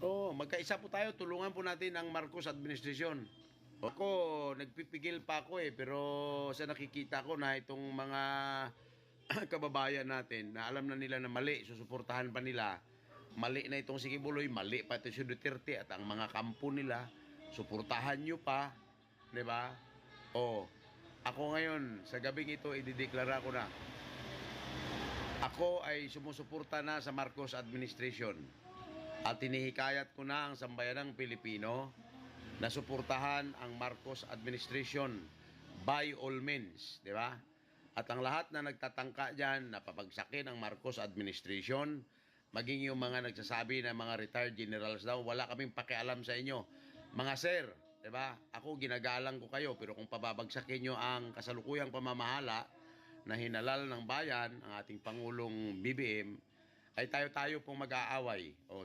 Oo, magkaisa po tayo. Tulungan po natin ang Marcos administration. Ako, nagpipigil pa ako pero sa nakikita ko na itong mga kababayan natin na alam na nila na mali, susuportahan pa nila. Mali na itong si Kibuloy, mali pa ito si Duterte at ang mga kampo nila, suportahan nyo pa, di ba? O, ako ngayon, sa gabing ito, idideklara ko na, ako ay sumusuporta na sa Marcos administration at tinihikayat ko na ang sambayanang Pilipino na suportahan ang Marcos administration by all means, di ba? At ang lahat na nagtatangka dyan na papagsakin ang Marcos administration, maging yung mga nagsasabi na mga retired generals daw, wala kaming pakialam sa inyo. Mga sir, di ba? Ako ginagalang ko kayo, pero kung pababagsakin nyo ang kasalukuyang pamamahala na hinalal ng bayan, ang ating Pangulong BBM, ay tayo-tayo pong mag-aaway. O,